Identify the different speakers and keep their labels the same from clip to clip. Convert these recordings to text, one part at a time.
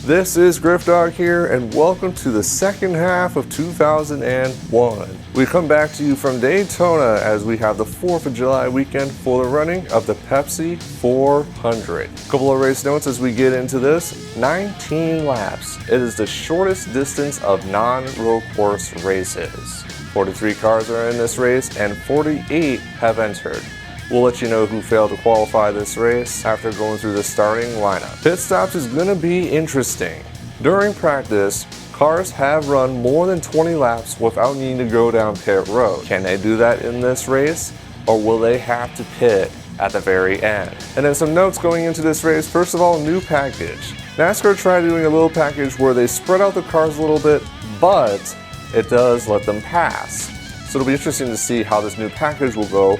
Speaker 1: This is Griffdawg here, and welcome to the second half of 2001. We come back to you from Daytona as we have the 4th of July weekend for the running of the Pepsi 400. A couple of race notes as we get into this. 19 laps. It is the shortest distance of non-road course races. 43 cars are in this race and 48 have entered. We'll let you know who failed to qualify this race after going through the starting lineup. Pit stops is going to be interesting. During practice, cars have run more than 20 laps without needing to go down pit road. Can they do that in this race, or will they have to pit at the very end? And then some notes going into this race. First of all, new package. NASCAR tried doing a little package where they spread out the cars a little bit, but it does let them pass. So it'll be interesting to see how this new package will go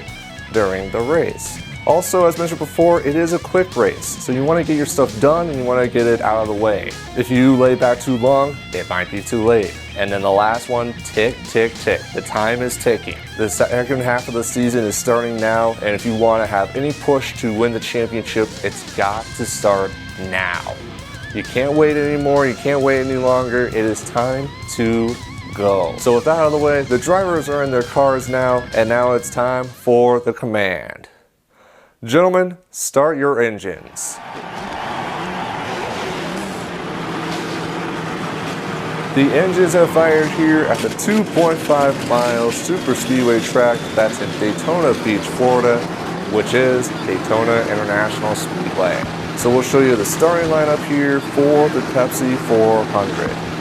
Speaker 1: during the race. Also, as mentioned before, it is a quick race, so you want to get your stuff done and you want to get it out of the way. If you lay back too long, it might be too late. And then the last one, tick, tick, tick. The time is ticking. The second half of the season is starting now, and if you want to have any push to win the championship, it's got to start now. You can't wait anymore, you can't wait any longer. It is time to go. So with that out of the way, the drivers are in their cars now, and now it's time for the command. Gentlemen, start your engines. The engines have fired here at the 2.5 mile super speedway track that's in Daytona Beach, Florida, which is Daytona International Speedway. So we'll show you the starting lineup here for the Pepsi 400.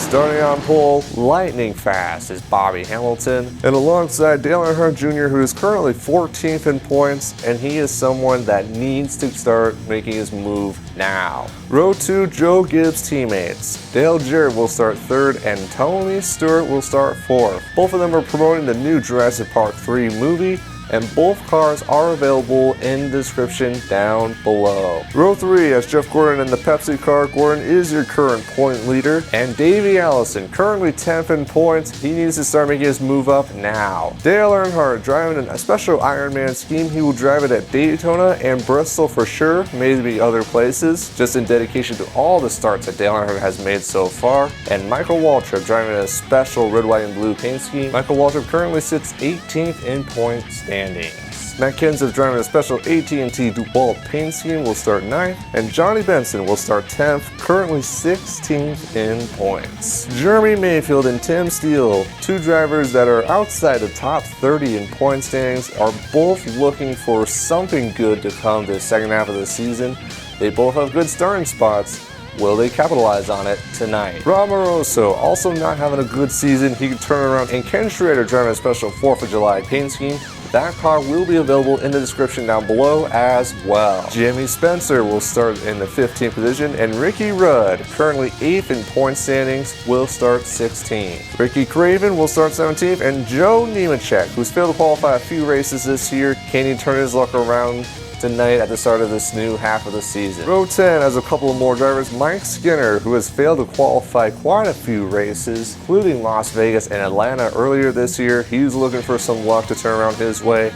Speaker 1: Starting on pole, lightning fast, is Bobby Hamilton, and alongside Dale Earnhardt Jr., who is currently 14th in points, and he is someone that needs to start making his move now. Row 2, Joe Gibbs teammates. Dale Jarrett will start 3rd, and Tony Stewart will start 4th. Both of them are promoting the new Jurassic Park 3 movie, and both cars are available in the description down below. Row 3 has Jeff Gordon in the Pepsi car. Gordon is your current point leader, and Davey Allison, currently 10th in points. He needs to start making his move up now. Dale Earnhardt driving a special Ironman scheme. He will drive it at Daytona and Bristol for sure, maybe other places, just in dedication to all the starts that Dale Earnhardt has made so far. And Michael Waltrip driving a special red, white, and blue paint scheme. Michael Waltrip currently sits 18th in point standings. Matt Kenseth driving a special AT&T DeWalt paint scheme will start 9th, and Johnny Benson will start 10th, currently 16th in points. Jeremy Mayfield and Tim Steele, two drivers that are outside the top 30 in point standings, are both looking for something good to come this second half of the season. They both have good starting spots. Will they capitalize on it tonight? Rob Moroso also not having a good season. He can turn around, and Ken Schrader driving a special 4th of July paint scheme. That car will be available in the description down below as well. Jimmy Spencer will start in the 15th position, and Ricky Rudd, currently 8th in point standings, will start 16th. Ricky Craven will start 17th, and Joe Nemechek, who's failed to qualify a few races this year, can he turn his luck around tonight at the start of this new half of the season? Row 10 has a couple of more drivers. Mike Skinner, who has failed to qualify quite a few races, including Las Vegas and Atlanta earlier this year. He's looking for some luck to turn around his way.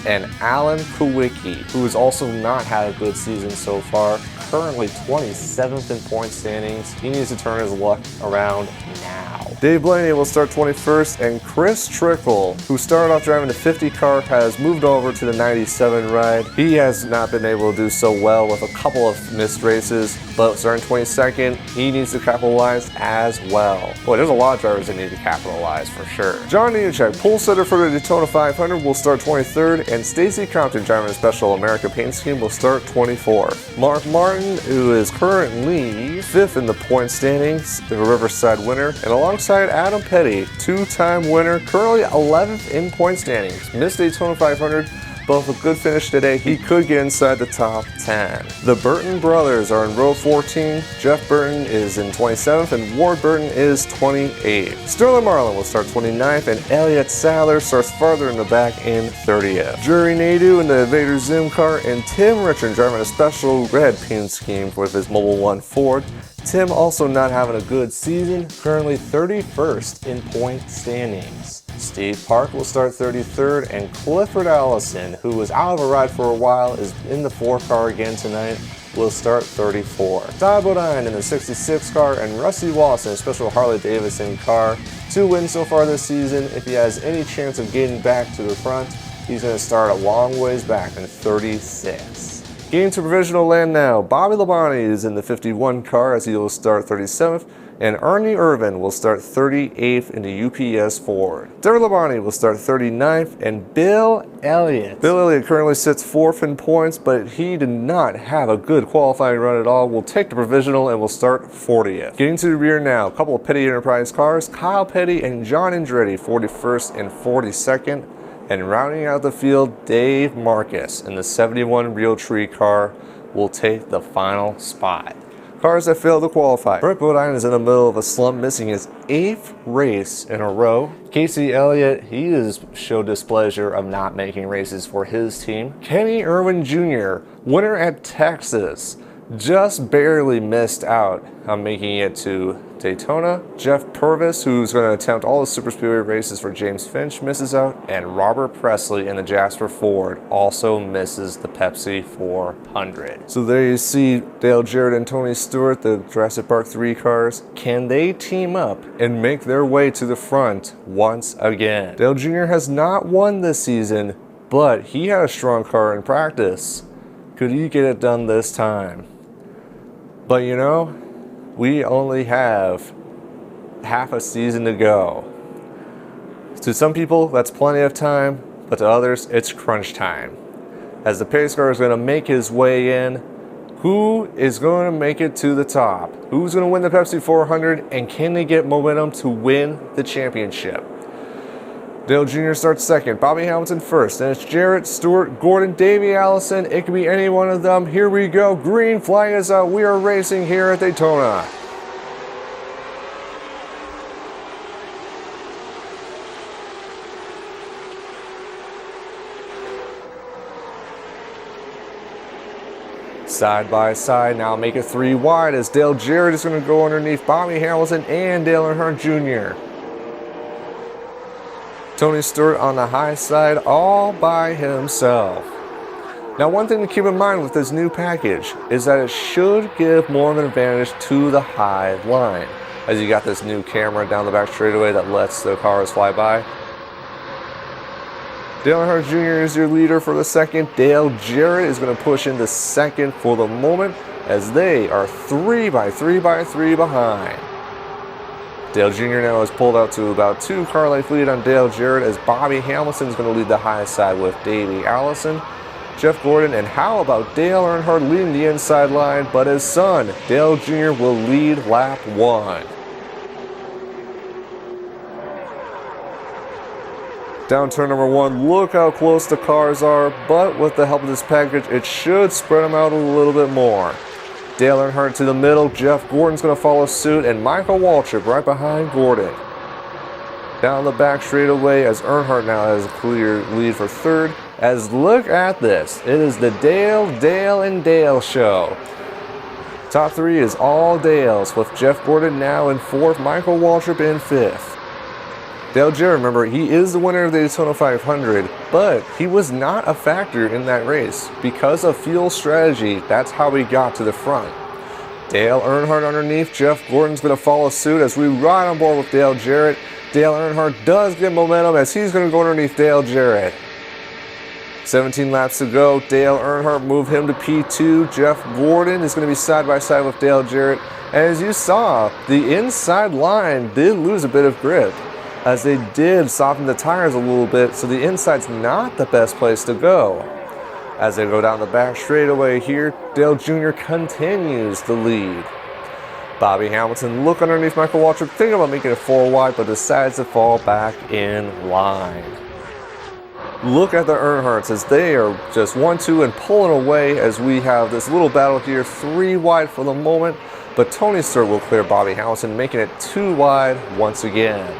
Speaker 1: And Alan Kowicki, who has also not had a good season so far, currently 27th in point standings. He needs to turn his luck around now. Dave Blaney will start 21st, and Chris Trickle, who started off driving the 50 car, has moved over to the 97 ride. He has not been able to do so well with a couple of missed races, but starting 22nd, he needs to capitalize as well. Boy, there's a lot of drivers that need to capitalize for sure. John Nemechek, pole sitter for the Daytona 500, will start 23rd, and Stacy Compton driving a special America paint scheme will start 24th. Mark Martin, who is currently 5th in the point standings, the Riverside winner, and alongside Adam Petty, two-time winner, currently 11th in point standings. Missed Daytona 500, but with a good finish today, he could get inside the top 10. The Burton brothers are in row 14. Jeff Burton is in 27th, and Ward Burton is 28th. Sterling Marlin will start 29th, and Elliott Sadler starts farther in the back in 30th. Jerry Nadeau in the Invader Zim car, and Tim Richard driving a special red paint scheme with his Mobil 1 Ford. Tim also not having a good season, currently 31st in point standings. Steve Park will start 33rd, and Clifford Allison, who was out of a ride for a while, is in the 4 car again tonight. will start 34. Todd Bodine in the 66 car and Rusty Wallace in a special Harley-Davidson car. 2 wins so far this season. If he has any chance of getting back to the front, he's going to start a long ways back in 36. Getting to provisional land now, Bobby Labonte is in the 51 car as he will start 37th, and Ernie Irvin will start 38th in the UPS Ford. Derek Labonte will start 39th, and Bill Elliott. Bill Elliott currently sits 4th in points, but he did not have a good qualifying run at all. Will take the provisional and will start 40th. Getting to the rear now, a couple of Petty Enterprise cars, Kyle Petty and John Andretti 41st and 42nd. And rounding out the field, Dave Marcus in the 71 Realtree car will take the final spot. Cars that failed to qualify. Brett Bodine is in the middle of a slump, missing his 8th race in a row. Casey Elliott, he has showed displeasure of not making races for his team. Kenny Irwin Jr., winner at Texas, just barely missed out on making it to Daytona. Jeff Purvis, who's going to attempt all the super speedway races for James Finch, misses out, and Robert Presley in the Jasper Ford also misses the Pepsi 400. So there you see Dale Jarrett and Tony Stewart, the Jurassic Park 3 cars. Can they team up and make their way to the front once again? Dale Jr. has not won this season, but he had a strong car in practice. Could he get it done this time? But you know, we only have half a season to go. To some people, that's plenty of time, but to others, it's crunch time. As the pace car is going to make his way in, who is going to make it to the top? Who's going to win the Pepsi 400, and can they get momentum to win the championship? Dale Jr. starts second, Bobby Hamilton first, and it's Jarrett, Stewart, Gordon, Davey, Allison. It could be any one of them. Here we go. Green flag is out. We are racing here at Daytona. Side by side, now make it 3 wide as Dale Jarrett is going to go underneath Bobby Hamilton and Dale Earnhardt Jr. Tony Stewart on the high side all by himself. Now, one thing to keep in mind with this new package is that it should give more of an advantage to the high line, as you got this new camera down the back straightaway that lets the cars fly by. Dale Earnhardt Jr. is your leader for the second. Dale Jarrett is going to push into second for the moment as they are 3 by 3 by 3 behind. Dale Jr. now has pulled out to about 2 car length lead on Dale Jarrett as Bobby Hamilton is going to lead the high side with Davey Allison, Jeff Gordon, and how about Dale Earnhardt leading the inside line, but his son, Dale Jr. will lead lap 1. Down turn number 1, look how close the cars are, but with the help of this package, it should spread them out a little bit more. Dale Earnhardt to the middle, Jeff Gordon's going to follow suit, and Michael Waltrip right behind Gordon. Down the back straightaway as Earnhardt now has a clear lead for third. As look at this, it is the Dale, and Dale show. Top 3 is all Dales, with Jeff Gordon now in 4th, Michael Waltrip in 5th. Dale Jarrett, remember, he is the winner of the Daytona 500, but he was not a factor in that race. Because of fuel strategy, that's how he got to the front. Dale Earnhardt underneath, Jeff Gordon's going to follow suit as we ride on board with Dale Jarrett. Dale Earnhardt does get momentum as he's going to go underneath Dale Jarrett. 17 laps to go, Dale Earnhardt moved him to P2. Jeff Gordon is going to be side by side with Dale Jarrett. And as you saw, the inside line did lose a bit of grip, as they did soften the tires a little bit, so the inside's not the best place to go. As they go down the back straightaway here, Dale Jr. continues the lead. Bobby Hamilton look underneath Michael Waltrip, thinking about making it 4 wide, but decides to fall back in line. Look at the Earnhardts as they are just 1-2 and pulling away as we have this little battle here, 3 wide for the moment, but Tony Stewart will clear Bobby Hamilton, making it 2 wide once again.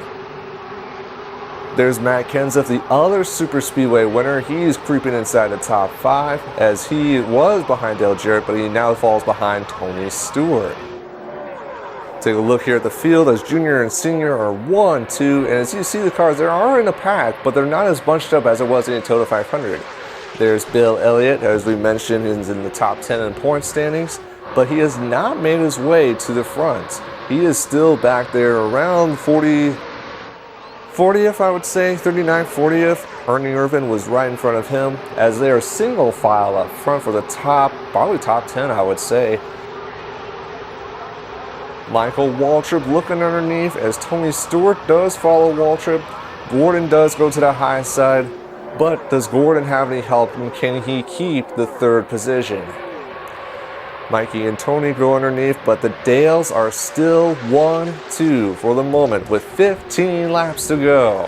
Speaker 1: There's Matt Kenseth, the other Super Speedway winner. He's creeping inside the top 5 as he was behind Dale Jarrett, but he now falls behind Tony Stewart. Take a look here at the field as Junior and Senior are 1-2, and as you see the cars, they are in a pack, but they're not as bunched up as it was in the Daytona 500. There's Bill Elliott, as we mentioned, is in the top 10 in point standings, but he has not made his way to the front. He is still back there around 40th, I would say, 39th, 40th. Ernie Irvin was right in front of him, as they are single file up front for the top, probably top 10, I would say. Michael Waltrip looking underneath as Tony Stewart does follow Waltrip. Gordon does go to the high side, but does Gordon have any help, and can he keep the third position? Mikey and Tony go underneath, but the Dales are still 1-2 for the moment with 15 laps to go.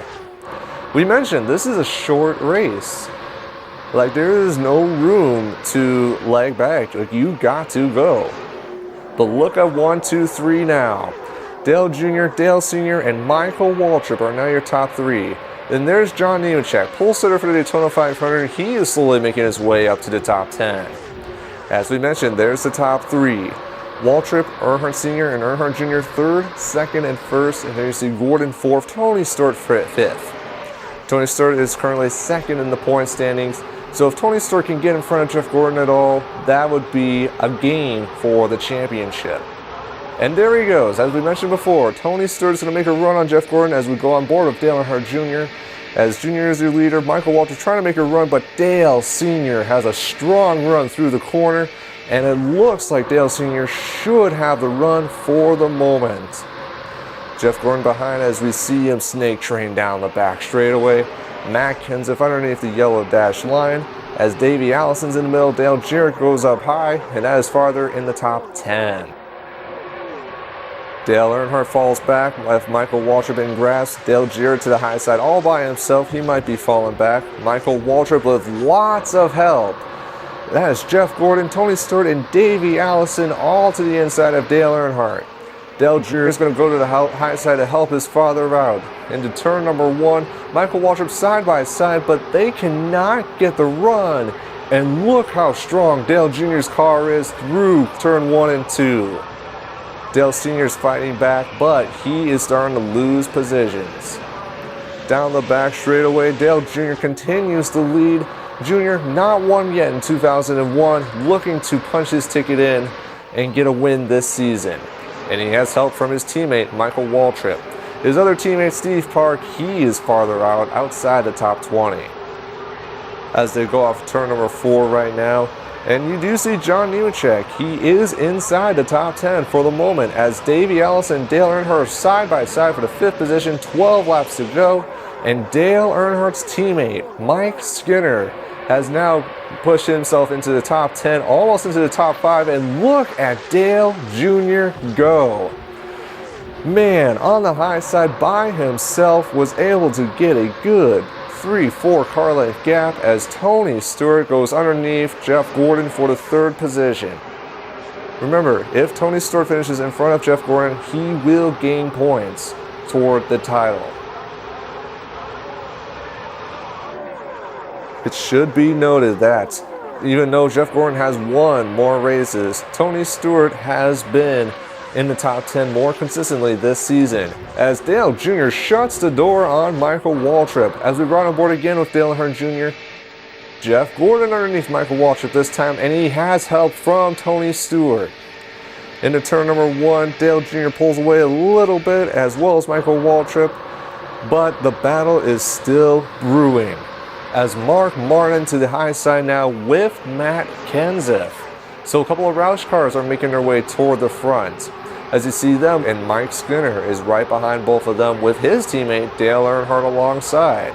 Speaker 1: We mentioned this is a short race. Like, there is no room to lag back. Like, you got to go. But look at 1, 2, 3 now. Dale Jr., Dale Sr., and Michael Waltrip are now your top 3. Then there's John Nemechek, pole sitter for the Daytona 500. He is slowly making his way up to the top 10. As we mentioned, there's the top 3. Waltrip, Earnhardt Sr., and Earnhardt Jr. 3rd, 2nd, and 1st. And then you see Gordon 4th, Tony Stewart 5th. Tony Stewart is currently 2nd in the point standings. So if Tony Stewart can get in front of Jeff Gordon at all, that would be a gain for the championship. And there he goes. As we mentioned before, Tony Stewart is going to make a run on Jeff Gordon as we go on board with Dale Earnhardt Jr. As Jr. is your leader, Michael Waltrip trying to make a run, but Dale Sr. has a strong run through the corner, and it looks like Dale Sr. should have the run for the moment. Jeff Gordon behind as we see him snake train down the back straightaway. Matt Kenseth underneath the yellow dash line. As Davey Allison's in the middle, Dale Jarrett goes up high, and that is farther in the top 10. Dale Earnhardt falls back, left Michael Waltrip in grasp. Dale Jarrett to the high side all by himself. He might be falling back. Michael Waltrip with lots of help. That is Jeff Gordon, Tony Stewart, and Davey Allison all to the inside of Dale Earnhardt. Dale Jr. is going to go to the high side to help his father out. Into turn number 1, Michael Waltrip side by side, but they cannot get the run. And look how strong Dale Jr.'s car is through turn 1 and 2. Dale Sr. is fighting back, but he is starting to lose positions. Down the back straightaway, Dale Jr. continues to lead. Jr. not won yet in 2001, looking to punch his ticket in and get a win this season. And he has help from his teammate, Michael Waltrip. His other teammate, Steve Park, he is farther out, outside the top 20. As they go off turn number 4 right now, and you do see John Nemechek. He is inside the top 10 for the moment as Davey Allison and Dale Earnhardt side by side for the 5th position, 12 laps to go. And Dale Earnhardt's teammate, Mike Skinner, has now pushed himself into the top 10, almost into the top 5, and look at Dale Jr. go. Man, on the high side by himself, was able to get a good 3-4 car length gap as Tony Stewart goes underneath Jeff Gordon for the 3rd position. Remember, if Tony Stewart finishes in front of Jeff Gordon, he will gain points toward the title. It should be noted that even though Jeff Gordon has won more races, Tony Stewart has been in the top 10 more consistently this season, as Dale Jr. shuts the door on Michael Waltrip. As we brought on board again with Dale Earnhardt Jr., Jeff Gordon underneath Michael Waltrip this time, and he has help from Tony Stewart. Into turn number 1, Dale Jr. pulls away a little bit, as well as Michael Waltrip, but the battle is still brewing, as Mark Martin to the high side now with Matt Kenseth. So a couple of Roush cars are making their way toward the front. As you see them, and Mike Skinner is right behind both of them with his teammate Dale Earnhardt alongside.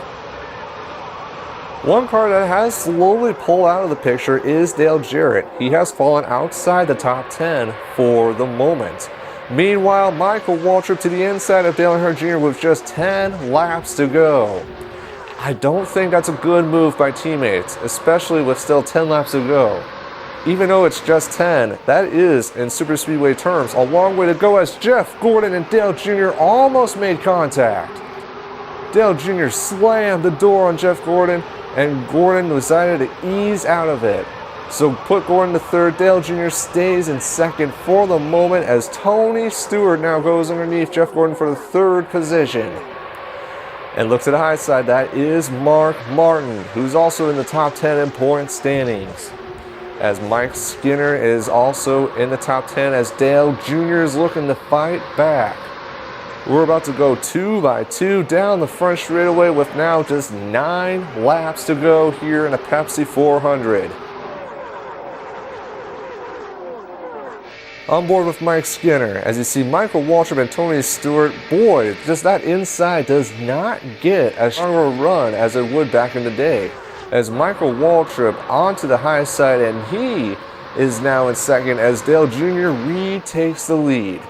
Speaker 1: One car that has slowly pulled out of the picture is Dale Jarrett. He has fallen outside the top 10 for the moment. Meanwhile, Michael Waltrip to the inside of Dale Earnhardt Jr. with just 10 laps to go. I don't think that's a good move by teammates, especially with still 10 laps to go. Even though it's just 10, that is, in super speedway terms, a long way to go as Jeff Gordon and Dale Jr. almost made contact. Dale Jr. slammed the door on Jeff Gordon, and Gordon decided to ease out of it. So put Gordon to 3rd, Dale Jr. stays in 2nd for the moment as Tony Stewart now goes underneath Jeff Gordon for the 3rd position. And look to the high side, that is Mark Martin, who's also in the top 10 in point standings. As Mike Skinner is also in the top 10 as Dale Jr. is looking to fight back. We're about to go 2 by 2 down the front straightaway with now just 9 laps to go here in a Pepsi 400. On board with Mike Skinner, as you see Michael Waltrip and Tony Stewart, boy, just that inside does not get as strong of a run as it would back in the day. As Michael Waltrip onto the high side, and he is now in second as Dale Jr. retakes the lead.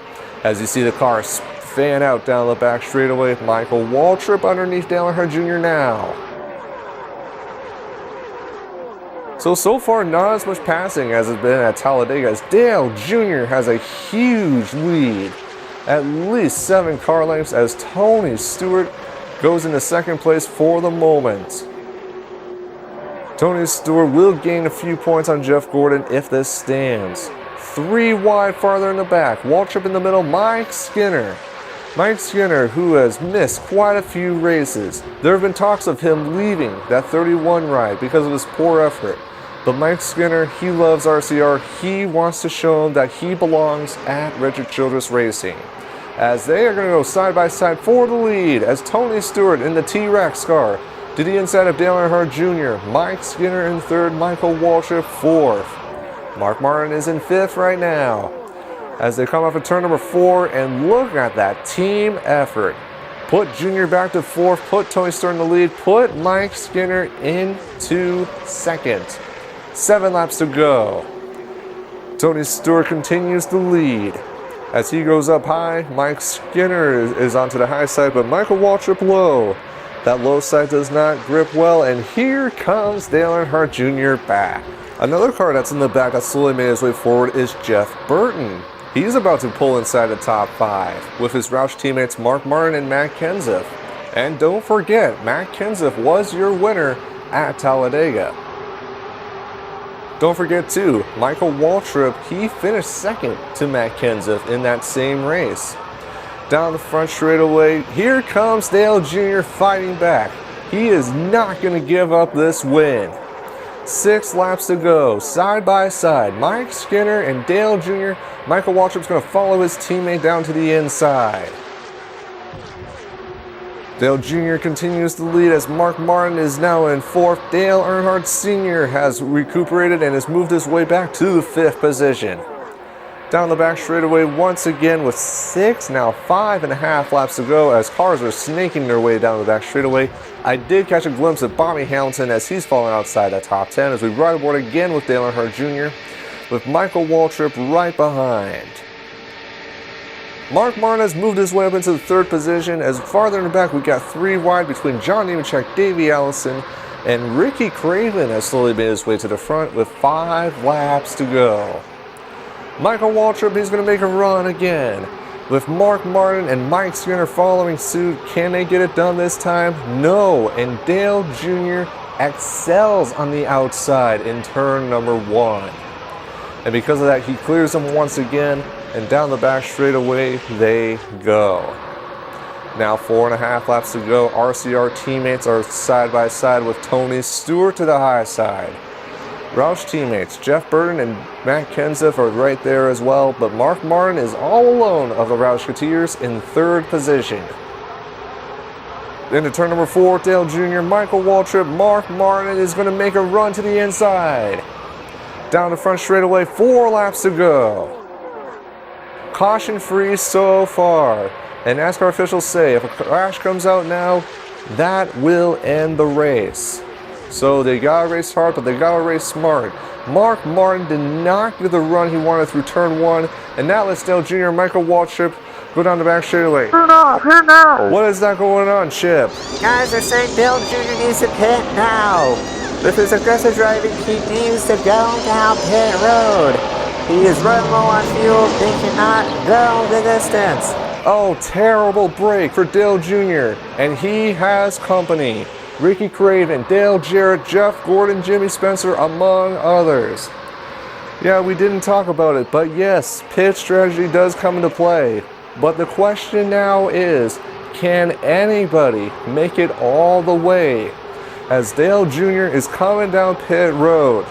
Speaker 1: As you see the cars fan out down the back straightaway, Michael Waltrip underneath Dale Earnhardt Jr. now. So far not as much passing as it's been at Talladega, as Dale Jr. has a huge lead. At least 7 car lengths as Tony Stewart goes into second place for the moment. Tony Stewart will gain a few points on Jeff Gordon if this stands. 3 wide farther in the back, Waltrip in the middle, Mike Skinner. Mike Skinner, who has missed quite a few races. There have been talks of him leaving that 31 ride because of his poor effort. But Mike Skinner, he loves RCR. He wants to show him that he belongs at Richard Childress Racing. As they are going to go side by side for the lead as Tony Stewart in the T-Rex car to the inside of Dale Earnhardt Jr. Mike Skinner in third, Michael Waltrip fourth. Mark Martin is in fifth right now. As they come off of turn number 4, and look at that team effort. Put Junior back to fourth, put Tony Stewart in the lead, put Mike Skinner into second. 7 laps to go. Tony Stewart continues to lead. As he goes up high, Mike Skinner is onto the high side, but Michael Waltrip low. That low side does not grip well, and here comes Dale Earnhardt Jr. back. Another car that's in the back that slowly made his way forward is Jeff Burton. He's about to pull inside the top 5 with his Roush teammates Mark Martin and Matt Kenseth. And don't forget, Matt Kenseth was your winner at Talladega. Don't forget too, Michael Waltrip, he finished second to Matt Kenseth in that same race. Down the front straightaway, here comes Dale Jr. fighting back. He is not going to give up this win. 6 laps to go, side by side, Mike Skinner and Dale Jr. Michael Waltrip's going to follow his teammate down to the inside. Dale Jr. continues to lead as Mark Martin is now in fourth. Dale Earnhardt Sr. has recuperated and has moved his way back to the 5th position. Down the back straightaway once again with 5.5 laps to go as cars are snaking their way down the back straightaway. I did catch a glimpse of Bobby Hamilton as he's falling outside the top 10 as we ride aboard again with Dale Earnhardt Jr. with Michael Waltrip right behind. Mark Martin has moved his way up into the 3rd position as farther in the back we got 3 wide between John Nemechek, Davey Allison, and Ricky Craven has slowly made his way to the front with 5 laps to go. Michael Waltrip, he's going to make a run again. With Mark Martin and Mike Skinner following suit, can they get it done this time? No, and Dale Jr. excels on the outside in turn number 1. And because of that, he clears them once again, and down the back straightaway they go. Now 4.5 laps to go. RCR teammates are side by side with Tony Stewart to the high side. Roush teammates Jeff Burton and Matt Kenseth are right there as well, but Mark Martin is all alone of the Roushketeers in 3rd position. Into turn number 4, Dale Jr., Michael Waltrip, Mark Martin is going to make a run to the inside. Down the front straightaway, 4 laps to go. Caution free so far. And NASCAR officials say if a crash comes out now, that will end the race. So they gotta race hard, but they gotta race smart. Mark Martin did not get the run he wanted through turn 1, and that lets Dale Jr. and Michael Waltrip go down the back straightaway. What is that going on, Chip?
Speaker 2: Guys are saying Dale Jr. needs to pit now. With his aggressive driving, he needs to go down pit road. He is running low on fuel. They cannot go the distance.
Speaker 1: Oh, terrible break for Dale Jr. And he has company. Ricky Craven, Dale Jarrett, Jeff Gordon, Jimmy Spencer, among others. Yeah, we didn't talk about it, but yes, pit strategy does come into play. But the question now is, Can anybody make it all the way? As Dale Jr. is coming down pit road.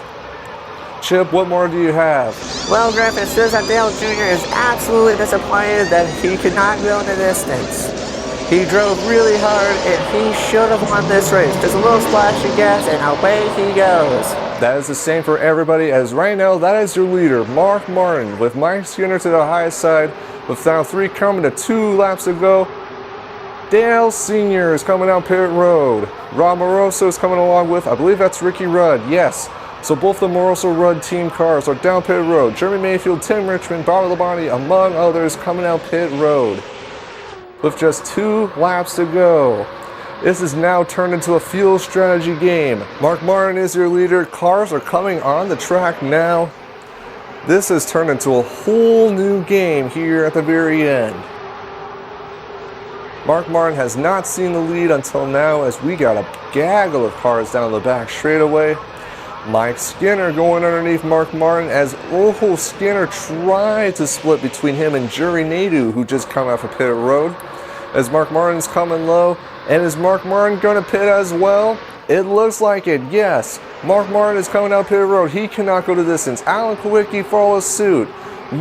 Speaker 1: Chip, what more do you have?
Speaker 2: Well, Griff, it says that Dale Jr. is absolutely disappointed that he could not go the distance. He drove really hard and he should have won this race. Just a little splash of gas and away he goes.
Speaker 1: That is the same for everybody, as right now that is your leader, Mark Martin, with Mike Skinner to the high side, with now 3 coming to 2 laps to go. Dale Sr. is coming down pit road. Rob Moroso is coming along with, I believe that's Ricky Rudd, yes. So both the Moroso-Rudd team cars are down pit road. Jeremy Mayfield, Tim Richmond, Bobby Labonte, among others, coming down pit road. With just 2 laps to go. This is now turned into a fuel strategy game. Mark Martin is your leader. Cars are coming on the track now. This has turned into a whole new game here at the very end. Mark Martin has not seen the lead until now, as we got a gaggle of cars down the back straightaway. Mike Skinner going underneath Mark Martin, as Skinner tried to split between him and Jury Nadu, who just come off of pit road. As Mark Martin's coming low, and is Mark Martin going to pit as well? It looks like it, yes. Mark Martin is coming out pit road. He cannot go the distance. Alan Kwiatkowski follows suit.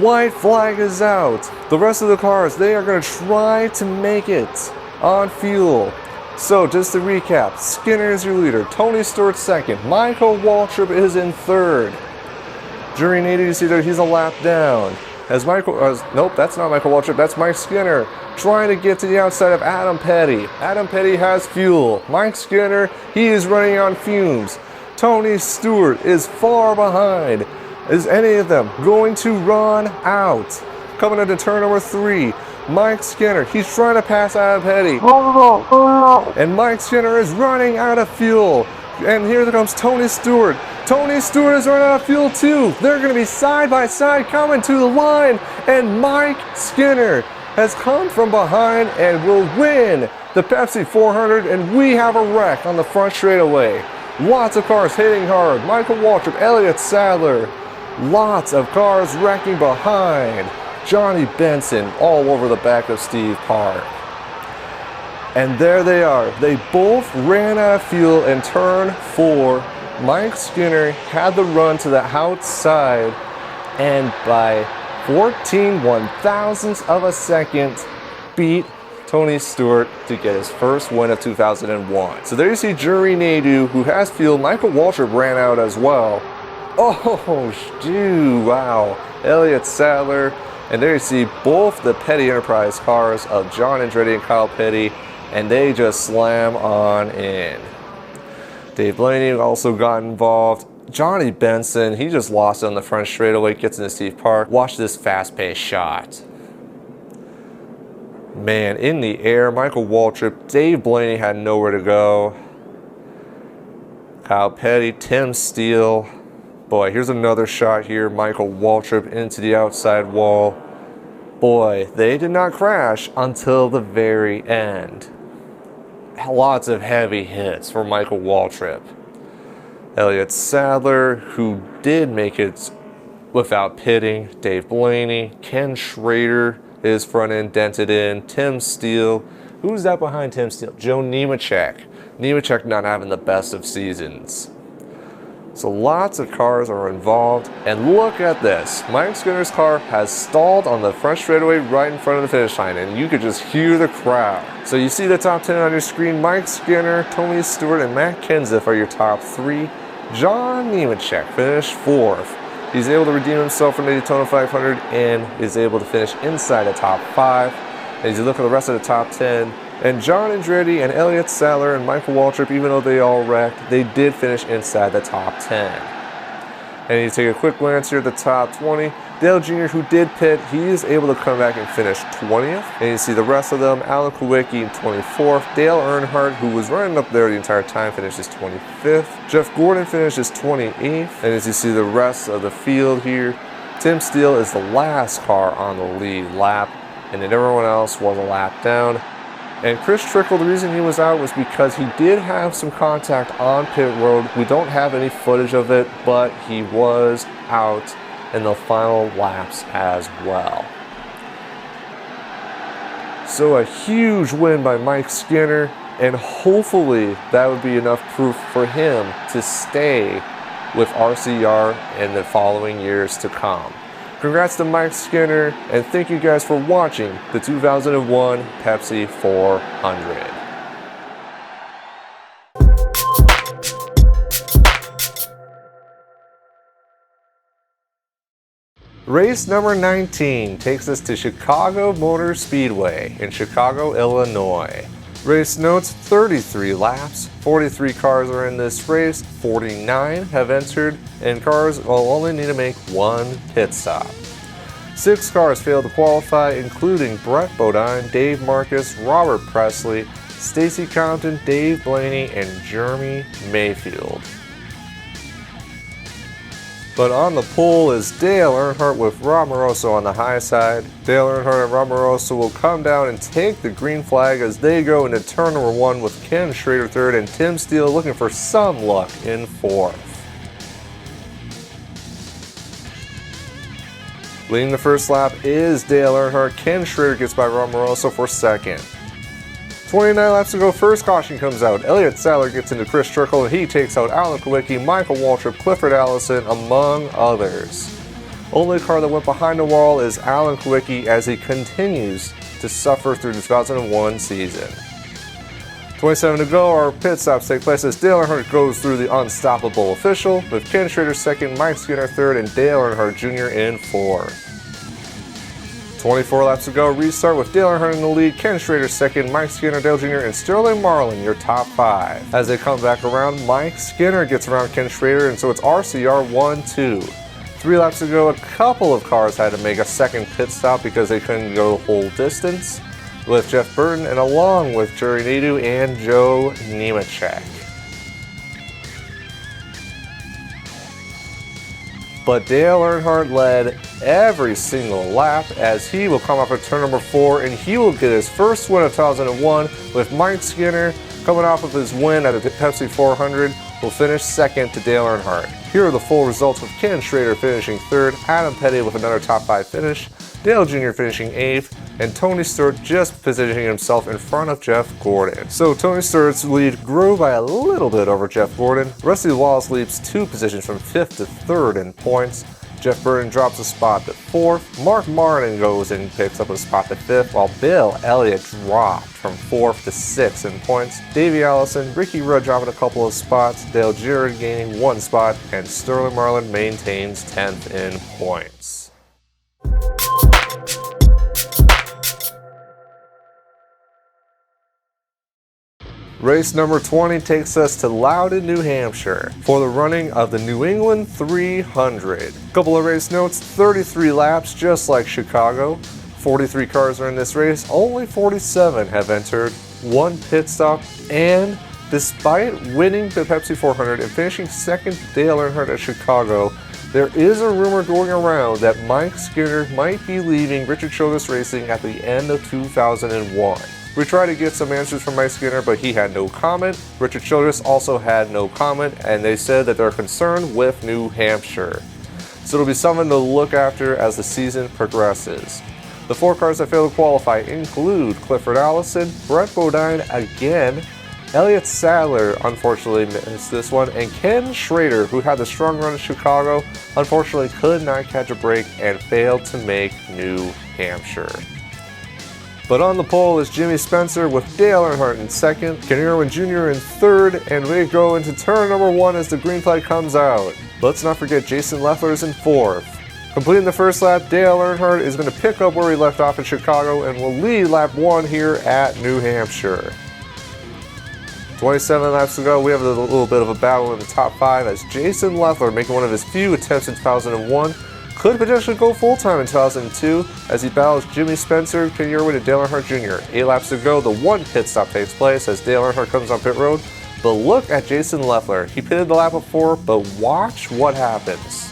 Speaker 1: White flag is out. The rest of the cars, they are going to try to make it on fuel. So, just to recap, Skinner is your leader, Tony Stewart second, Michael Waltrip is in third. Jury Nadu, you see there, he's a lap down. As nope, that's not Michael Waltrip, that's Mike Skinner, trying to get to the outside of Adam Petty. Adam Petty has fuel. Mike Skinner, he is running on fumes. Tony Stewart is far behind. Is any of them going to run out? Coming into turn number 3. Mike Skinner, he's trying to pass Adam Petty. And Mike Skinner is running out of fuel. And here comes Tony Stewart. Tony Stewart is running out of fuel too. They're going to be side by side coming to the line. And Mike Skinner has come from behind and will win the Pepsi 400. And we have a wreck on the front straightaway. Lots of cars hitting hard. Michael Waltrip, Elliott Sadler. Lots of cars wrecking behind. Johnny Benson all over the back of Steve Park. And there they are. They both ran out of fuel in turn 4. Mike Skinner had the run to the outside and by 14 one-thousandths of a second beat Tony Stewart to get his first win of 2001. So there you see Jury Nadu, who has fuel. Michael Waltrip ran out as well. Oh, dude, wow. Elliott Sadler. And there you see both the Petty Enterprise cars of John Andretti and Kyle Petty, and they just slam on in. Dave Blaney also got involved. Johnny Benson, he just lost it on the front straightaway, gets into Steve Park. Watch this fast-paced shot. Man, in the air, Michael Waltrip, Dave Blaney had nowhere to go. Kyle Petty, Tim Steele. Boy, here's another shot here. Michael Waltrip into the outside wall. Boy, they did not crash until the very end. Lots of heavy hits for Michael Waltrip. Elliott Sadler, who did make it without pitting. Dave Blaney, Ken Schrader, his front end dented in. Tim Steele. Who's that behind Tim Steele? Joe Nemechek. Nemechek not having the best of seasons. So lots of cars are involved, and look at this. Mike Skinner's car has stalled on the front straightaway right in front of the finish line, and you could just hear the crowd. So you see the top 10 on your screen. Mike Skinner, Tony Stewart, and Matt Kenseth are your top 3. John Nemechek finished 4th. He's able to redeem himself from the Daytona 500 and is able to finish inside the top 5. And as you look at the rest of the top 10, and John Andretti and Elliott Sadler and Michael Waltrip, even though they all wrecked, they did finish inside the top 10. And you take a quick glance here at the top 20. Dale Jr., who did pit, he is able to come back and finish 20th. And you see the rest of them, Alan Kwiatkowski in 24th. Dale Earnhardt, who was running up there the entire time, finishes 25th. Jeff Gordon finishes 28th. And as you see the rest of the field here, Tim Steele is the last car on the lead lap, and then everyone else was a lap down. And Chris Trickle, the reason he was out was because he did have some contact on pit road. We don't have any footage of it, but he was out in the final laps as well. So a huge win by Mike Skinner, and hopefully that would be enough proof for him to stay with RCR in the following years to come. Congrats to Mike Skinner, and thank you guys for watching the 2001 Pepsi 400. Race number 19 takes us to Chicago Motor Speedway in Chicago, Illinois. Race notes: 33 laps, 43 cars are in this race, 49 have entered, and cars will only need to make one pit stop. 6 cars failed to qualify, including Brett Bodine, Dave Marcus, Robert Presley, Stacy Compton, Dave Blaney, and Jeremy Mayfield. But on the pole is Dale Earnhardt with Rob Moroso on the high side. Dale Earnhardt and Rob Moroso will come down and take the green flag as they go into turn number 1 with Ken Schrader third and Tim Steele looking for some luck in fourth. Leading the first lap is Dale Earnhardt. Ken Schrader gets by Rob Moroso for second. 29 laps to go, first caution comes out. Elliott Sadler gets into Chris Strickle and he takes out Alan Kwiatkowski, Michael Waltrip, Clifford Allison, among others. Only car that went behind the wall is Alan Kwiatkowski as he continues to suffer through the 2001 season. 27 to go, our pit stops take place as Dale Earnhardt goes through the unstoppable official, with Ken Schrader second, Mike Skinner third, and Dale Earnhardt Jr. in fourth. 24 laps to go, restart with Dale Earnhardt in the lead, Ken Schrader second, Mike Skinner, Dale Jr., and Sterling Marlin your top 5. As they come back around, Mike Skinner gets around Ken Schrader, and so it's RCR 1-2. 3 laps to go, a couple of cars had to make a second pit stop because they couldn't go the whole distance, with Jeff Burton and along with Jerry Nadeau and Joe Nemechek. But Dale Earnhardt led every single lap as he will come off at turn number 4 and he will get his first win of 2001 with Mike Skinner coming off of his win at the Pepsi 400 will finish second to Dale Earnhardt. Here are the full results with Ken Schrader finishing third, Adam Petty with another top 5 finish, Dale Jr. finishing 8th, and Tony Stewart just positioning himself in front of Jeff Gordon. So Tony Stewart's lead grew by a little bit over Jeff Gordon. Rusty Wallace leaps 2 positions from 5th to 3rd in points. Jeff Burton drops a spot to 4th. Mark Martin goes and picks up a spot to 5th, while Bill Elliott dropped from 4th to 6th in points. Davey Allison, Ricky Rudd dropping a couple of spots, Dale Jarrett gaining 1 spot, and Sterling Marlin maintains 10th in points. Race number 20 takes us to Loudon, New Hampshire for the running of the New England 300. Couple of race notes: 33 laps just like Chicago. 43 cars are in this race, only 47 have entered, 1 pit stop, and despite winning the Pepsi 400 and finishing second to Dale Earnhardt at Chicago, there is a rumor going around that Mike Skinner might be leaving Richard Childress Racing at the end of 2001. We tried to get some answers from Mike Skinner, but he had no comment. Richard Childress also had no comment, and they said that they're concerned with New Hampshire. So it'll be something to look after as the season progresses. The 4 cars that failed to qualify include Clifford Allison, Brett Bodine again, Elliott Sadler unfortunately missed this one, and Ken Schrader, who had the strong run in Chicago, unfortunately could not catch a break and failed to make New Hampshire. But on the pole is Jimmy Spencer with Dale Earnhardt in second, Ken Irwin Jr. in third, and we go into turn number 1 as the green flag comes out. Let's not forget Jason Leffler is in fourth. Completing the first lap, Dale Earnhardt is going to pick up where he left off in Chicago and will lead lap 1 here at New Hampshire. 27 laps to go, we have a little bit of a battle in the top 5 as Jason Leffler, making one of his few attempts in 2001, could potentially go full-time in 2002 as he battles Jimmy Spencer, Ken Irwin, and Dale Earnhardt Jr. 8 laps to go, the 1 pit stop takes place as Dale Earnhardt comes on pit road. But look at Jason Leffler. He pitted the lap before, but watch what happens.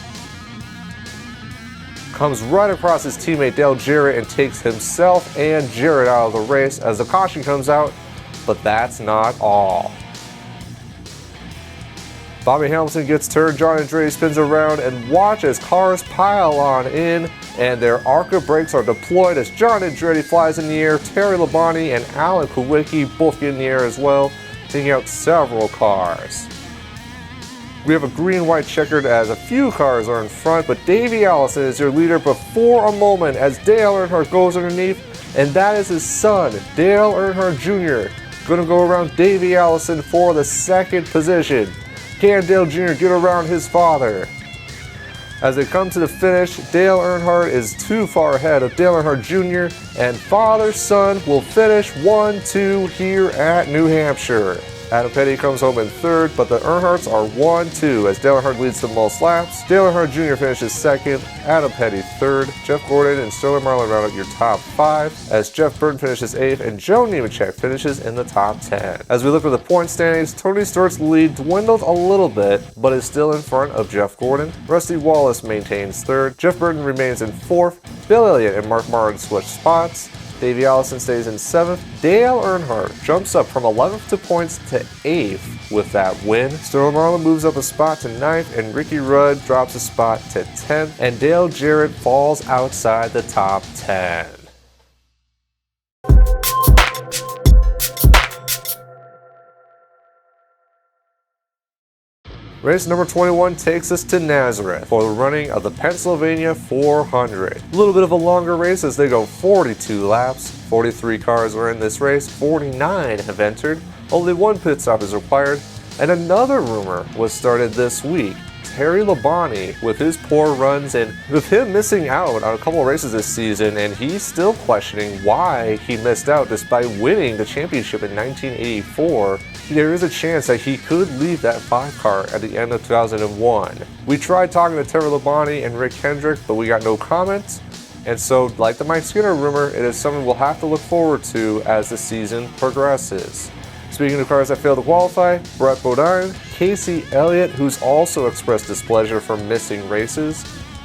Speaker 1: Comes right across his teammate Dale Jarrett and takes himself and Jarrett out of the race as the caution comes out, but that's not all. Bobby Hamilton gets turned, John Andretti spins around, and watch as cars pile on in, and their ARCA brakes are deployed as John Andretti flies in the air. Terry Labonte and Alan Kulwicki both get in the air as well, taking out several cars. We have a green-white checkered as a few cars are in front, but Davey Allison is your leader before a moment as Dale Earnhardt goes underneath, and that is his son, Dale Earnhardt Jr., going to go around Davey Allison for the second position. Can Dale Jr. get around his father? As they come to the finish, Dale Earnhardt is too far ahead of Dale Earnhardt Jr., and father-son will finish 1-2 here at New Hampshire. Adam Petty comes home in third, but the Earnhardts are 1-2 as Dale Earnhardt leads the most laps. Dale Earnhardt Jr. finishes second, Adam Petty third, Jeff Gordon and Sterling Marlin round out your top 5 as Jeff Burton finishes 8th and Joe Nemechek finishes in the top 10. As we look at the point standings, Tony Stewart's lead dwindled a little bit, but is still in front of Jeff Gordon. Rusty Wallace maintains third, Jeff Burton remains in 4th, Bill Elliott and Mark Martin switch spots. Davey Allison stays in 7th. Dale Earnhardt jumps up from 11th to points to 8th with that win. Sterling Marlin moves up a spot to 9th, and Ricky Rudd drops a spot to 10th, and Dale Jarrett falls outside the top 10. Race number 21 takes us to Nazareth for the running of the Pennsylvania 400. A little bit of a longer race as they go 42 laps. 43 cars are in this race, 49 have entered. Only one pit stop is required. And another rumor was started this week. Terry Labonte with his poor runs and with him missing out on a couple of races this season, and he's still questioning why he missed out despite winning the championship in 1984. There is a chance that he could leave that 5 car at the end of 2001. We tried talking to Terry Labonte and Rick Hendrick, but we got no comments. And so, like the Mike Skinner rumor, it is something we'll have to look forward to as the season progresses. Speaking of cars that failed to qualify, Brett Bodine, Casey Elliott, who's also expressed displeasure for missing races.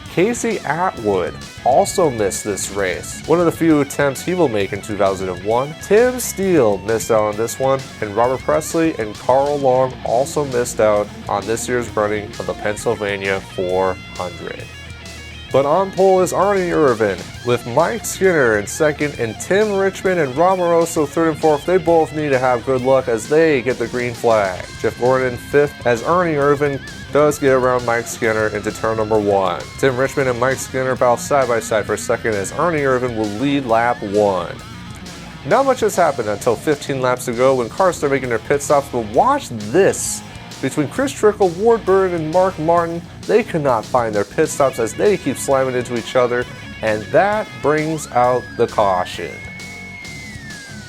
Speaker 1: Casey Atwood also missed this race, one of the few attempts he will make in 2001. Tim Steele missed out on this one, and Robert Presley and Carl Long also missed out on this year's running of the Pennsylvania 400. But on pole is Arnie Irvin, with Mike Skinner in second and Tim Richmond and Rob Moroso third and fourth. They both need to have good luck as they get the green flag. Jeff Gordon in fifth as Arnie Irvin does get around Mike Skinner into turn number 1. Tim Richmond and Mike Skinner battle side by side for second as Arnie Irvin will lead lap 1. Not much has happened until 15 laps to go when cars start making their pit stops, but watch this. Between Chris Trickle, Ward Burton, and Mark Martin, they could not find their pit stops as they keep slamming into each other, and that brings out the caution.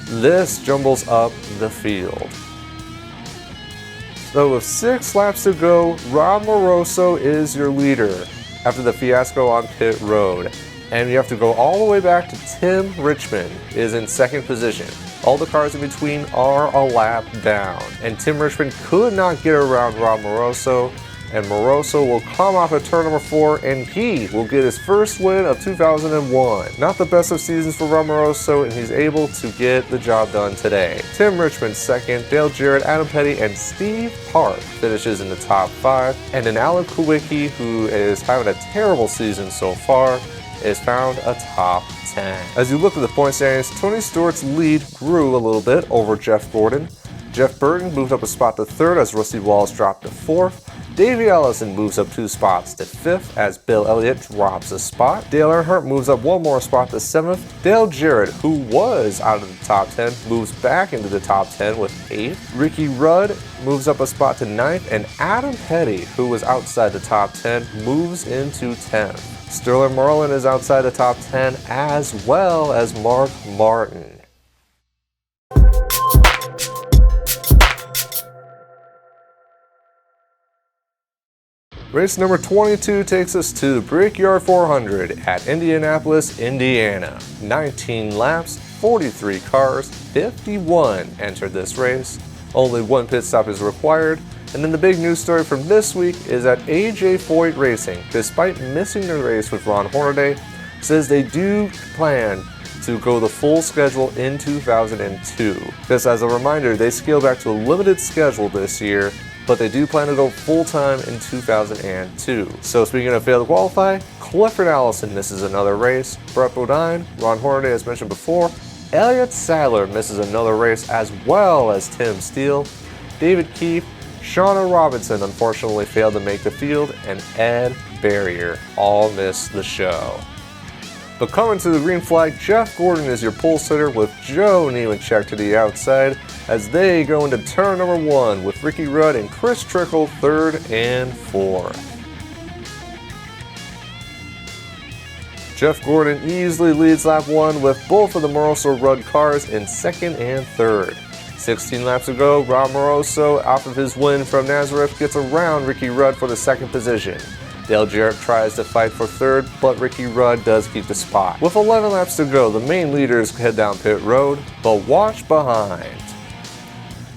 Speaker 1: This jumbles up the field. So with 6 laps to go, Rob Moroso is your leader after the fiasco on pit road. And you have to go all the way back to Tim Richmond is in second position. All the cars in between are a lap down. And Tim Richmond could not get around Rob Moroso. And Moroso will come off at turn number 4 and he will get his first win of 2001. Not the best of seasons for Rob Moroso, and he's able to get the job done today. Tim Richmond second, Dale Jarrett, Adam Petty, and Steve Park finishes in the top 5. And then Alan Kulwicki, who is having a terrible season so far, is found a top 10. As you look at the point standings, Tony Stewart's lead grew a little bit over Jeff Gordon. Jeff Burton moved up a spot to 3rd as Rusty Wallace dropped to 4th. Davey Allison moves up 2 spots to 5th as Bill Elliott drops a spot. Dale Earnhardt moves up 1 more spot to 7th. Dale Jarrett, who was out of the top 10, moves back into the top 10 with 8th. Ricky Rudd moves up a spot to 9th, and Adam Petty, who was outside the top 10, moves into 10th. Sterling Marlin is outside the top 10 as well as Mark Martin. Race number 22 takes us to the Brickyard 400 at Indianapolis, Indiana. 19 laps, 43 cars, 51 entered this race. Only 1 pit stop is required. And then the big news story from this week is that AJ Foyt Racing, despite missing the race with Ron Hornaday, says they do plan to go the full schedule in 2002. Just as a reminder, they scaled back to a limited schedule this year but they do plan to go full-time in 2002. So speaking of failed to qualify, Clifford Allison misses another race, Brett Bodine, Ron Hornaday as mentioned before, Elliott Sadler misses another race as well as Tim Steele, David Keefe, Shauna Robinson unfortunately failed to make the field, and Ed Barrier all missed the show. But coming to the green flag, Jeff Gordon is your pole sitter with Joe Nemechek to the outside as they go into turn number 1 with Ricky Rudd and Chris Trickle 3rd and 4th. Jeff Gordon easily leads lap 1 with both of the Moroso Rudd cars in 2nd and 3rd. 16 laps ago, Rob Moroso, off of his win from Nazareth, gets around Ricky Rudd for the 2nd position. Dale Jarrett tries to fight for 3rd, but Ricky Rudd does keep the spot. With 11 laps to go, the main leaders head down pit road, but watch behind.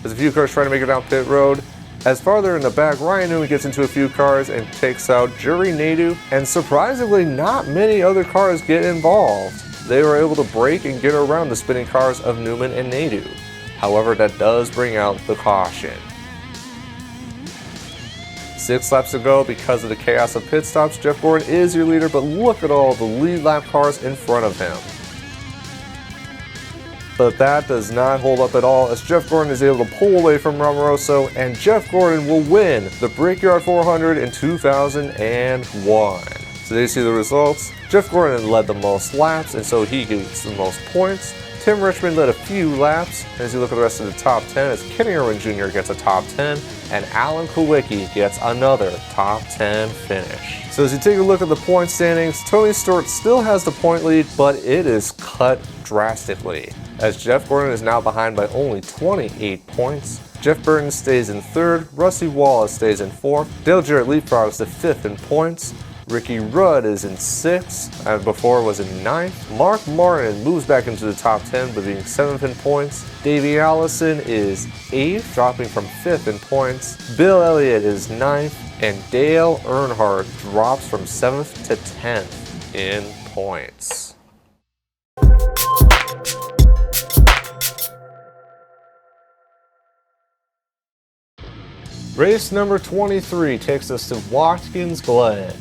Speaker 1: There's a few cars trying to make it down pit road. As farther in the back, Ryan Newman gets into a few cars and takes out Jury Nadu, and surprisingly not many other cars get involved. They were able to brake and get around the spinning cars of Newman and Nadu. However, that does bring out the caution. 6 laps to go. Because of the chaos of pit stops, Jeff Gordon is your leader, but look at all the lead lap cars in front of him. But that does not hold up at all as Jeff Gordon is able to pull away from Moroso, and Jeff Gordon will win the Brickyard 400 in 2001. So there you see the results. Jeff Gordon led the most laps, and so he gets the most points. Tim Richmond led a few laps. As you look at the rest of the top 10, as Kenny Irwin Jr. gets a top 10, and Alan Kulwicki gets another top 10 finish. So as you take a look at the point standings, Tony Stewart still has the point lead, but it is cut drastically, as Jeff Gordon is now behind by only 28 points. Jeff Burton stays in 3rd, Rusty Wallace stays in 4th, Dale Jarrett leapfrogs to 5th in points, Ricky Rudd is in 6th, and before was in 9th. Mark Martin moves back into the top 10 with being 7th in points. Davey Allison is 8th, dropping from 5th in points. Bill Elliott is 9th, and Dale Earnhardt drops from 7th to 10th in points. Race number 23 takes us to Watkins Glen.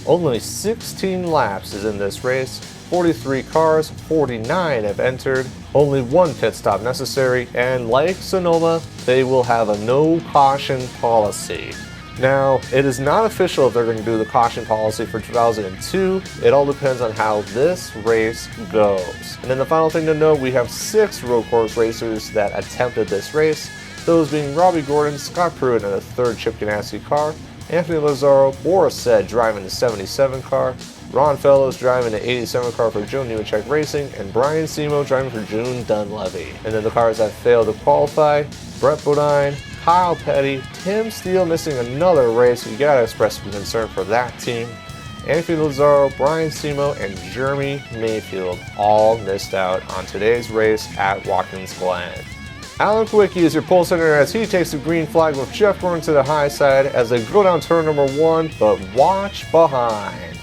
Speaker 1: Only 16 laps is in this race, 43 cars, 49 have entered, only 1 pit stop necessary, and like Sonoma, they will have a no caution policy. Now, it is not official if they're going to do the caution policy for 2002, it all depends on how this race goes. And then the final thing to note, we have 6 road course racers that attempted this race, those being Robbie Gordon, Scott Pruitt in a 3rd Chip Ganassi car, Anthony Lazaro, Boris Said driving the 77 car, Ron Fellows driving the 87 car for Joe Nemechek Racing, and Brian Simo driving for June Dunleavy. And then the cars that failed to qualify, Brett Bodine, Kyle Petty, Tim Steele missing another race, you gotta express some concern for that team, Anthony Lazaro, Brian Simo, and Jeremy Mayfield all missed out on today's race at Watkins Glen. Alan Kulwicki is your pole sitter as he takes the green flag with Jeff Gordon to the high side as they go down turn number 1, but watch behind.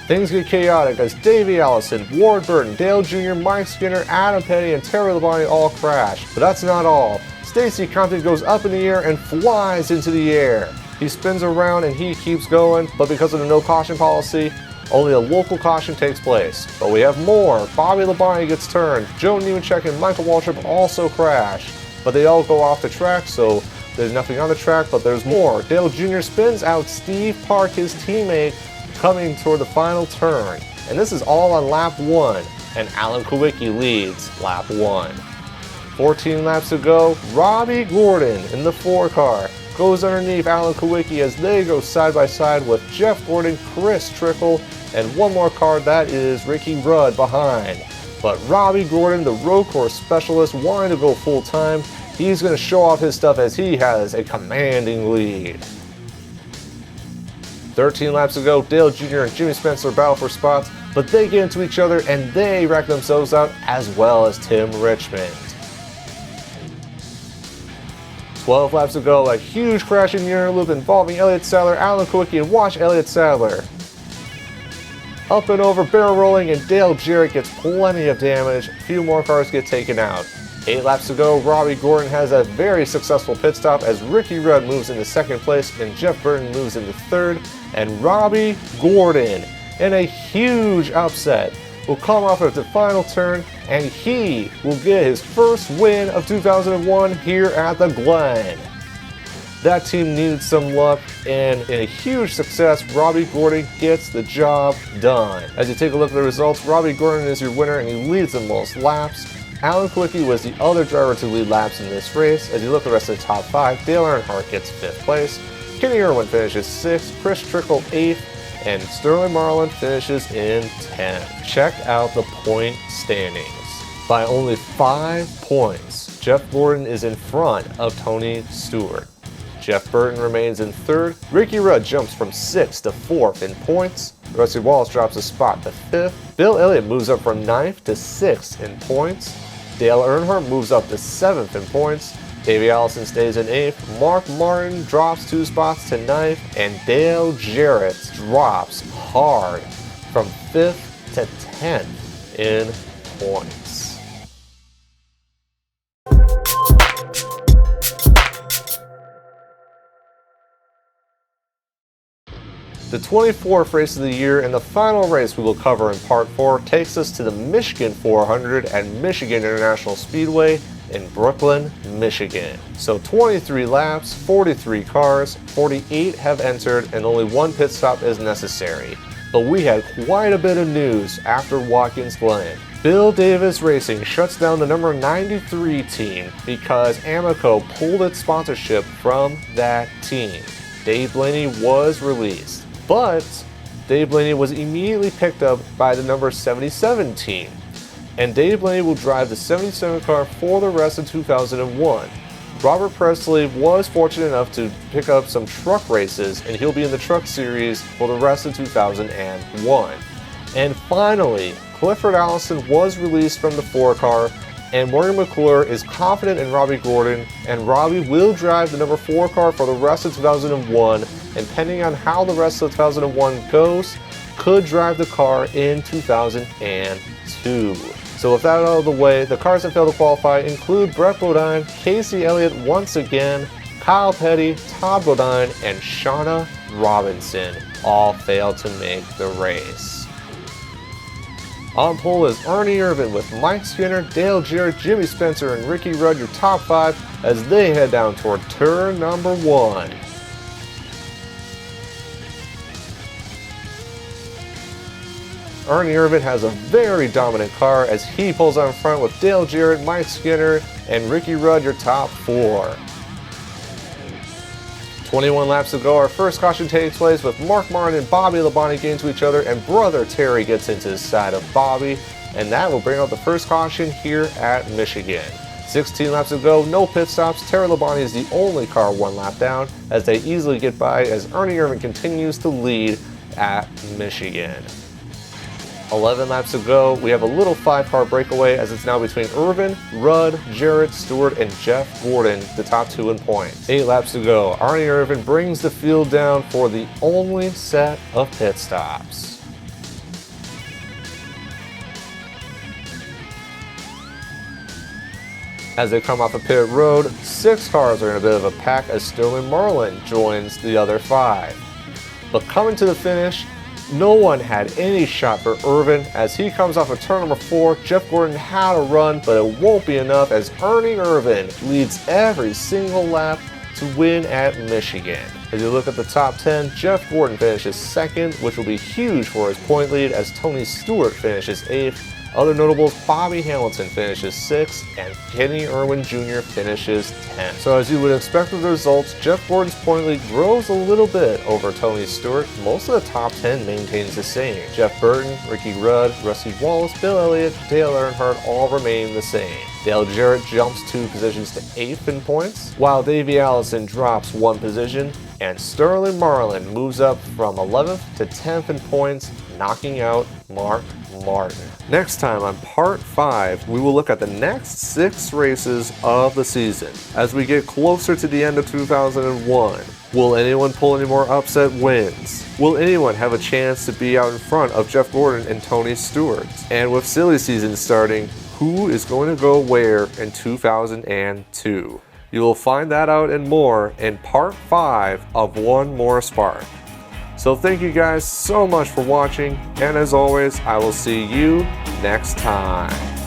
Speaker 1: Things get chaotic as Davey Allison, Ward Burton, Dale Jr., Mike Skinner, Adam Petty, and Terry Labonte all crash. But that's not all. Stacey Compton goes up in the air and flies into the air. He spins around and he keeps going, but because of the no caution policy, only a local caution takes place. But we have more. Bobby Labonte gets turned. Joe Nemechek and Michael Waltrip also crash. But they all go off the track, so there's nothing on the track, but there's more. Dale Jr. spins out Steve Park, his teammate, coming toward the final turn. And this is all on lap 1, and Alan Kulwicki leads lap 1. 14 laps to go. Robbie Gordon in the 4 car goes underneath Alan Kulwicki as they go side by side with Jeff Gordon, Chris Trickle, and one more car, that is Ricky Rudd behind. But Robbie Gordon, the road course specialist, wanting to go full time, he's going to show off his stuff as he has a commanding lead. 13 laps to go, Dale Jr. and Jimmy Spencer battle for spots, but they get into each other and they rack themselves out, as well as Tim Richmond. 12 laps to go, a huge crash in the loop involving Elliott Sadler, Alan Kulwicki, and watch Elliott Sadler. Up and over, barrel rolling, and Dale Jarrett gets plenty of damage. A few more cars get taken out. 8 laps to go, Robbie Gordon has a very successful pit stop as Ricky Rudd moves into second place and Jeff Burton moves into third, and Robbie Gordon, in a huge upset, will come off of the final turn and he will get his first win of 2001 here at the Glen. That team needed some luck, and in a huge success, Robbie Gordon gets the job done. As you take a look at the results, Robbie Gordon is your winner and he leads the most laps. Alan Quickie was the other driver to lead laps in this race. As you look at the rest of the top 5, Dale Earnhardt gets 5th place, Kenny Irwin finishes 6th, Chris Trickle 8th, and Sterling Marlin finishes in 10th. Check out the point standings. By only 5 points, Jeff Gordon is in front of Tony Stewart. Jeff Burton remains in 3rd. Ricky Rudd jumps from 6th to 4th in points. Rusty Wallace drops a spot to 5th. Bill Elliott moves up from 9th to 6th in points. Dale Earnhardt moves up to 7th in points. Davey Allison stays in 8th. Mark Martin drops 2 spots to 9th. And Dale Jarrett drops hard from 5th to 10th in points. The 24th race of the year and the final race we will cover in part 4 takes us to the Michigan 400 at Michigan International Speedway in Brooklyn, Michigan. So 23 laps, 43 cars, 48 have entered, and only 1 pit stop is necessary. But we had quite a bit of news after Watkins Glen. Bill Davis Racing shuts down the number 93 team because Amoco pulled its sponsorship from that team. Dave Blaney was released. But Dave Blaney was immediately picked up by the number 77 team, and Dave Blaney will drive the 77 car for the rest of 2001. Robert Presley was fortunate enough to pick up some truck races, and he'll be in the truck series for the rest of 2001. And finally, Clifford Allison was released from the 4 car, and Morgan McClure is confident in Robbie Gordon, and Robbie will drive the number 4 car for the rest of 2001, and depending on how the rest of 2001 goes, could drive the car in 2002. So with that out of the way, the cars that failed to qualify include Brett Bodine, Casey Elliott once again, Kyle Petty, Todd Bodine, and Shauna Robinson all failed to make the race. On pole is Ernie Irvin with Mike Skinner, Dale Jarrett, Jimmy Spencer, and Ricky Rudd, your top 5 as they head down toward turn number 1. Ernie Irvin has a very dominant car as he pulls out in front with Dale Jarrett, Mike Skinner, and Ricky Rudd, your top 4. 21 laps to go, our first caution takes place with Mark Martin and Bobby Labonte getting to each other, and brother Terry gets into the side of Bobby, and that will bring out the first caution here at Michigan. 16 laps to go, no pit stops. Terry Labonte is the only car 1 lap down as they easily get by as Ernie Irvin continues to lead at Michigan. 11 laps to go, we have a little 5-car breakaway as it's now between Irvin, Rudd, Jarrett, Stewart, and Jeff Gordon, the top 2 in points. 8 laps to go, Arnie Irvin brings the field down for the only set of pit stops. As they come off a pit road, 6 cars are in a bit of a pack as Sterling Marlin joins the other 5. But coming to the finish, no one had any shot for Irvin as he comes off of turn number 4. Jeff Gordon had a run, but it won't be enough as Ernie Irvin leads every single lap to win at Michigan. As you look at the top 10, Jeff Gordon finishes 2nd, which will be huge for his point lead as Tony Stewart finishes 8th. Other notables, Bobby Hamilton finishes 6th, and Kenny Irwin Jr. finishes 10th. So as you would expect with the results, Jeff Gordon's point lead grows a little bit over Tony Stewart. Most of the top 10 maintains the same. Jeff Burton, Ricky Rudd, Rusty Wallace, Bill Elliott, Dale Earnhardt all remain the same. Dale Jarrett jumps 2 positions to 8th in points, while Davey Allison drops 1 position, and Sterling Marlin moves up from 11th to 10th in points, knocking out Mark Martin. Next time on part 5, we will look at the next 6 races of the season. As we get closer to the end of 2001, will anyone pull any more upset wins? Will anyone have a chance to be out in front of Jeff Gordon and Tony Stewart? And with silly season starting, who who is going to go where in 2002. You will find that out and more in part 5 of One More Spark. So thank you guys so much for watching, and as always, I will see you next time.